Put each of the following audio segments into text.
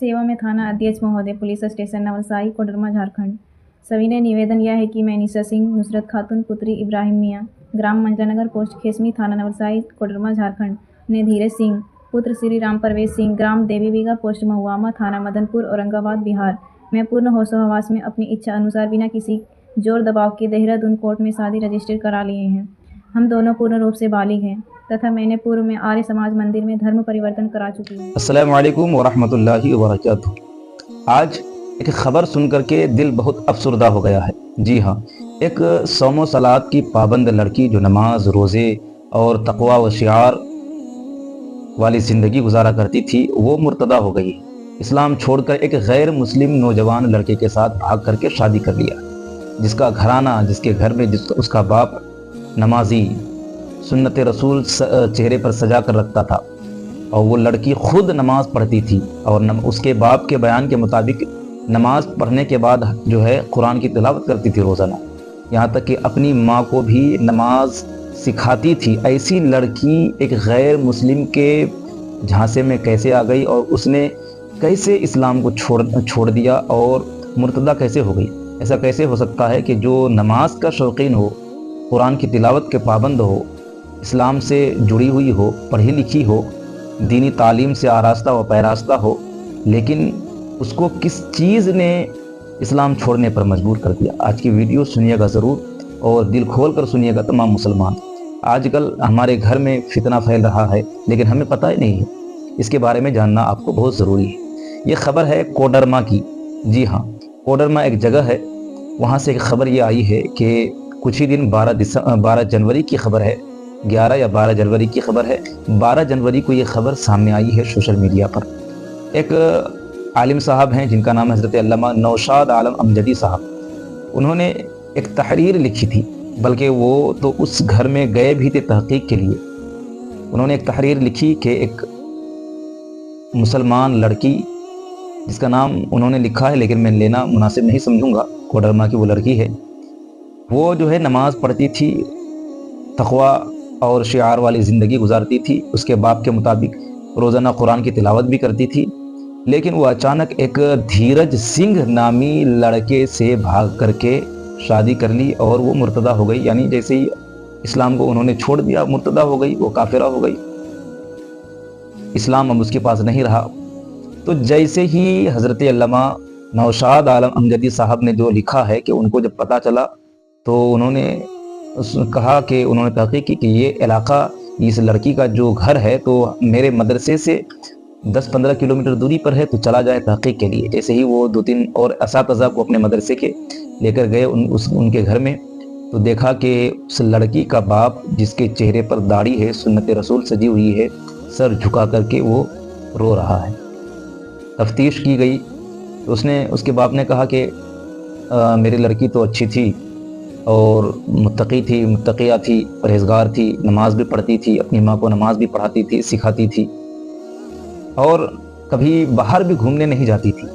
सेवा में थाना अध्यक्ष महोदय, पुलिस स्टेशन नवलसाही, कोडरमा, झारखंड। सविनय निवेदन यह है कि मैं निशा सिंह, नुसरत खातून पुत्री इब्राहिम मियाँ, ग्राम मंजरानगर, पोस्ट खेसमी, थाना नवलसाही, कोडरमा, झारखंड, ने धीरज सिंह पुत्र श्री राम परवेश सिंह, ग्राम देवी बीघा, पोस्ट महुआमा, थाना मदनपुर, औरंगाबाद, बिहार, मैं पूर्ण होशोहवास में अपनी इच्छा अनुसार बिना किसी जोर दबाव के देहरादून कोर्ट में शादी रजिस्टर करा लिए हैं। हम दोनों पूर्ण रूप से बालिग हैं तथा मैंने पूर्व में आर्य समाज मंदिर में धर्म परिवर्तन करा चुकी हूँ। अस्सलामु अलैकुम वरहमतुल्लाहि वबरकातुहू। आज एक खबर सुनकर के दिल बहुत अफसरदा हो गया है। जी हाँ, एक सौमो सलात की पाबंद लड़की जो नमाज, रोज़े और तक़वा व शिआर वाली ज़िंदगी गुजारा करती थी, वो मुर्तदा हो गई। इस्लाम छोड़कर एक गैर मुस्लिम नौजवान लड़के के साथ भाग करके शादी कर लिया, जिसका घराना, जिसके घर में उसका बाप नमाजी, सुन्नत रसूल चेहरे पर सजा कर रखता था, और वो लड़की खुद नमाज पढ़ती थी और उसके बाप के बयान के मुताबिक नमाज पढ़ने के बाद जो है कुरान की तिलावत करती थी रोज़ाना, यहाँ तक कि अपनी माँ को भी नमाज सिखाती थी। ऐसी लड़की एक गैर मुस्लिम के झांसे में कैसे आ गई और उसने कैसे इस्लाम को छोड़ दिया और मुर्तदा कैसे हो गई? ऐसा कैसे हो सकता है कि जो नमाज का शौकीन हो, कुरान की तिलावत के पाबंद हो, इस्लाम से जुड़ी हुई हो, पढ़ी लिखी हो, दीनी तालीम से आरास्ता व पैरास्ता हो, लेकिन उसको किस चीज़ ने इस्लाम छोड़ने पर मजबूर कर दिया? आज की वीडियो सुनिएगा ज़रूर और दिल खोल कर सुनिएगा तमाम मुसलमान। आजकल हमारे घर में फितना फैल रहा है, लेकिन हमें पता ही नहीं है। इसके बारे में जानना आपको बहुत ज़रूरी है। ये खबर है कोडरमा की। जी हाँ, कोडरमा एक जगह है, वहाँ से एक खबर ये आई है कि कुछ ही दिन 12 जनवरी की खबर है, 11 या 12 जनवरी की खबर है। 12 जनवरी को ये खबर सामने आई है सोशल मीडिया पर। एक आलिम साहब हैं जिनका नाम हज़रत अल्लामा नौशाद आलम अमजदी साहब। उन्होंने एक तहरीर लिखी थी, बल्कि वो तो उस घर में गए भी थे तहक़ीक़ के लिए। उन्होंने एक तहरीर लिखी कि एक मुसलमान लड़की, जिसका नाम उन्होंने लिखा है लेकिन मैं लेना मुनासिब नहीं समझूंगा, कोडरमा की वो लड़की है, वो जो है नमाज पढ़ती थी, तक़वा और शिआर वाली ज़िंदगी गुजारती थी, उसके बाप के मुताबिक रोज़ाना कुरान की तिलावत भी करती थी। लेकिन वो अचानक एक धीरज सिंह नामी लड़के से भाग करके शादी कर ली और वो मुर्तदा हो गई। यानी जैसे ही इस्लाम को उन्होंने छोड़ दिया, मुर्तदा हो गई, वो काफिरा हो गई, इस्लाम अब उसके पास नहीं रहा। तो जैसे ही हज़रत अल्लामा नौशाद आलम अमजदी साहब ने जो लिखा है कि उनको जब पता चला तो उन्होंने कहा कि उन्होंने तहक़ीक़ की कि ये इलाका, इस लड़की का जो घर है तो मेरे मदरसे से 10-15 किलोमीटर दूरी पर है, तो चला जाए तहक़ीक़ के लिए। जैसे ही वो 2-3 और असातिज़ा को अपने मदरसे के लेकर गए उनके घर में, तो देखा कि उस लड़की का बाप, जिसके चेहरे पर दाढ़ी है, सुन्नत रसूल सजी हुई है, सर झुका करके वो रो रहा है। तफ्तीश की गई तो उसके बाप ने कहा कि मेरी लड़की तो अच्छी थी और मुत्तकी थी, मुत्तकिया थी, परहेज़गार थी, नमाज भी पढ़ती थी, अपनी माँ को नमाज भी पढ़ाती थी, सिखाती थी, और कभी बाहर भी घूमने नहीं जाती थी,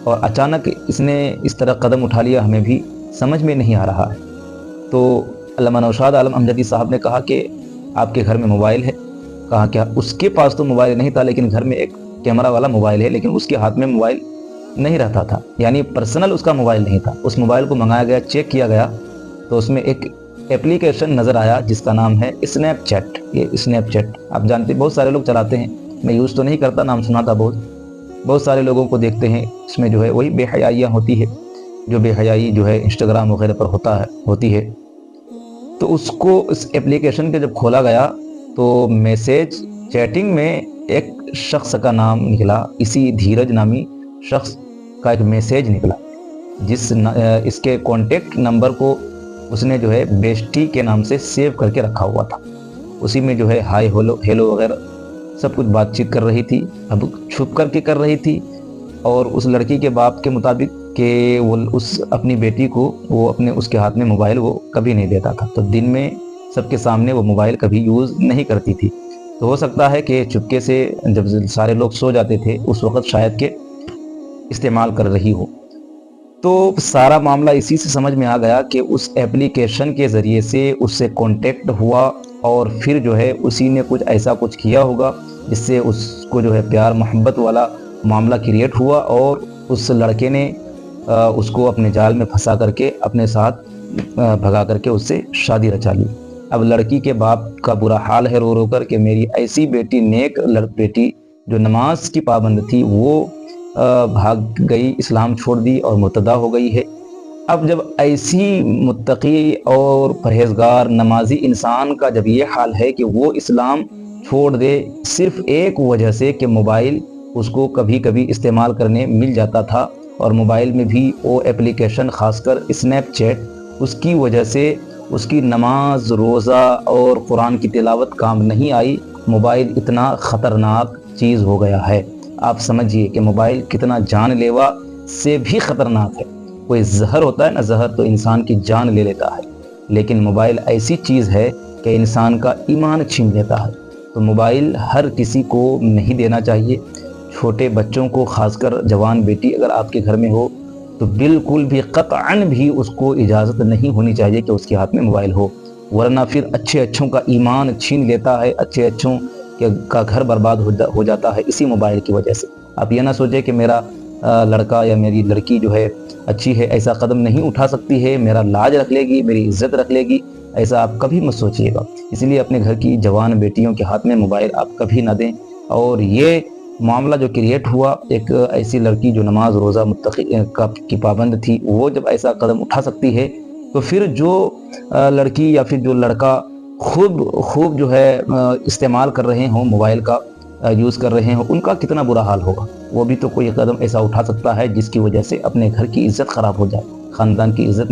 और अचानक इसने इस तरह कदम उठा लिया, हमें भी समझ में नहीं आ रहा है। तो अल्लामा नौशाद आलम अमजदी साहब ने कहा कि आपके घर में मोबाइल है? कहा क्या? उसके पास तो मोबाइल नहीं था, लेकिन घर में एक कैमरा वाला मोबाइल है, लेकिन उसके हाथ में मोबाइल नहीं रहता था, यानी पर्सनल उसका मोबाइल नहीं था। उस मोबाइल को मंगाया गया, चेक किया गया, तो उसमें एक एप्लीकेशन नज़र आया जिसका नाम है स्नैपचैट। ये स्नैपचैट आप जानते, बहुत सारे लोग चलाते हैं, मैं यूज़ तो नहीं करता, नाम सुना था बहुत सारे लोगों को देखते हैं। इसमें जो है वही बेहयाइयाँ होती है, जो बेहयाई जो है इंस्टाग्राम वगैरह पर होती है। तो उसको, इस एप्लीकेशन के जब खोला गया तो मैसेज चैटिंग में एक शख्स का नाम निकला, इसी धीरज नामी शख्स का एक मैसेज निकला, इसके कॉन्टेक्ट नंबर को उसने जो है बेस्टी के नाम से सेव करके रखा हुआ था। उसी में जो है हाय हेलो वगैरह सब कुछ बातचीत कर रही थी, अब छुप करके कर रही थी। और उस लड़की के बाप के मुताबिक कि वो अपनी बेटी को उसके हाथ में मोबाइल वो कभी नहीं देता था, तो दिन में सबके सामने वो मोबाइल कभी यूज़ नहीं करती थी। तो हो सकता है कि चुपके से जब सारे लोग सो जाते थे उस वक़्त शायद के इस्तेमाल कर रही हो। तो सारा मामला इसी से समझ में आ गया कि उस एप्लीकेशन के ज़रिए से उससे कांटेक्ट हुआ और फिर जो है उसी ने ऐसा कुछ किया होगा जिससे उसको जो है प्यार मोहब्बत वाला معاملہ کریٹ ہوا اور اس لڑکے نے اس کو اپنے جال میں پھنسا کر کے اپنے ساتھ بھگا کر کے اس سے شادی رچا لی۔ اب لڑکی کے باپ کا برا حال ہے رو رو کر کہ میری ایسی بیٹی، نیک بیٹی جو نماز کی پابند تھی، وہ بھاگ گئی، اسلام چھوڑ دی اور مرتدہ ہو گئی ہے۔ اب جب ایسی متقی اور پرہیزگار نمازی انسان کا جب یہ حال ہے کہ وہ اسلام چھوڑ دے صرف ایک وجہ سے کہ موبائل اس کو کبھی کبھی استعمال کرنے مل جاتا تھا، اور موبائل میں بھی وہ اپلیکیشن خاص کر اسنیپ چیٹ، اس کی وجہ سے اس کی نماز، روزہ اور قرآن کی تلاوت کام نہیں آئی۔ موبائل اتنا خطرناک چیز ہو گیا ہے، آپ سمجھیے کہ موبائل کتنا جان لیوا سے بھی خطرناک ہے۔ کوئی زہر ہوتا ہے نا، زہر تو انسان کی جان لے لیتا ہے، لیکن موبائل ایسی چیز ہے کہ انسان کا ایمان چھین لیتا ہے۔ تو موبائل ہر کسی کو نہیں دینا چاہیے، چھوٹے بچوں کو، خاص کر جوان بیٹی اگر آپ کے گھر میں ہو تو بالکل بھی قطعاً بھی اس کو اجازت نہیں ہونی چاہیے کہ اس کے ہاتھ میں موبائل ہو، ورنہ پھر اچھے اچھوں کا ایمان چھین لیتا ہے، اچھے اچھوں کا گھر برباد ہو جاتا ہے اسی موبائل کی وجہ سے۔ آپ یہ نہ سوچیں کہ میرا لڑکا یا میری لڑکی جو ہے اچھی ہے، ایسا قدم نہیں اٹھا سکتی ہے، میرا لاج رکھ لے گی، میری عزت رکھ لے گی، ایسا آپ کبھی مت سوچیے گا۔ اس لیے اپنے گھر کی جوان بیٹیوں کے ہاتھ میں موبائل آپ کبھی نہ دیں۔ اور یہ معاملہ جو کریٹ ہوا، ایک ایسی لڑکی جو نماز روزہ متقی کی پابند تھی، وہ جب ایسا قدم اٹھا سکتی ہے تو پھر جو لڑکی یا پھر جو لڑکا خوب جو ہے استعمال کر رہے ہوں، موبائل کا یوز کر رہے ہوں، ان کا کتنا برا حال ہوگا۔ وہ بھی تو کوئی قدم ایسا اٹھا سکتا ہے جس کی وجہ سے اپنے گھر کی عزت خراب ہو جائے، خاندان کی عزت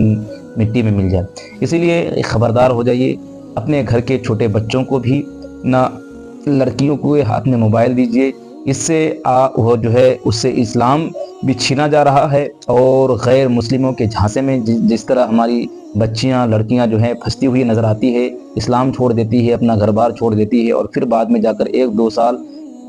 مٹی میں مل جائے۔ اسی لیے خبردار ہو جائیے، اپنے گھر کے چھوٹے بچوں کو بھی نہ لڑکیوں کو ہاتھ میں موبائل دیجیے، اس سے وہ جو ہے اس سے اسلام بھی چھینا جا رہا ہے، اور غیر مسلموں کے جھانسے میں جس طرح ہماری بچیاں، لڑکیاں جو ہیں پھنستی ہوئی نظر آتی ہے، اسلام چھوڑ دیتی ہے، اپنا گھر بار چھوڑ دیتی ہے، اور پھر بعد میں جا کر 1-2 سال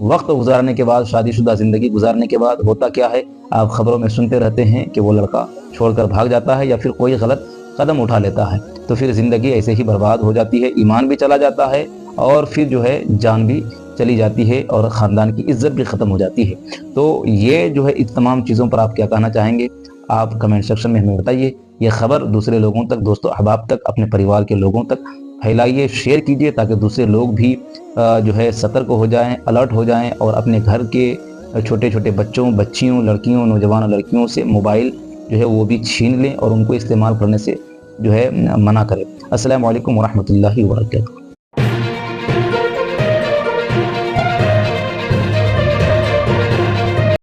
وقت گزارنے کے بعد، شادی شدہ زندگی گزارنے کے بعد ہوتا کیا ہے، آپ خبروں میں سنتے رہتے ہیں کہ وہ لڑکا چھوڑ کر بھاگ جاتا ہے یا پھر کوئی غلط قدم اٹھا لیتا ہے، تو پھر زندگی ایسے ہی برباد ہو جاتی ہے، ایمان بھی چلا جاتا ہے، اور پھر جو ہے جان بھی چلی جاتی ہے، اور خاندان کی عزت بھی ختم ہو جاتی ہے۔ تو یہ جو ہے اس تمام چیزوں پر آپ کیا کہنا چاہیں گے؟ آپ کمنٹ سیکشن میں ہمیں بتائیے۔ یہ خبر دوسرے لوگوں تک، دوستوں احباب تک، اپنے پریوار کے لوگوں تک پھیلائیے، شیئر کیجیے، تاکہ دوسرے لوگ بھی جو ہے سترک ہو جائیں، الرٹ ہو جائیں، اور اپنے گھر کے چھوٹے چھوٹے بچوں، بچیوں، لڑکیوں، نوجوان لڑکیوں سے موبائل جو ہے وہ بھی چھین لیں، اور ان کو استعمال کرنے سے جو ہے منع کریں۔ السلام علیکم ورحمۃ اللہ وبرکاتہ۔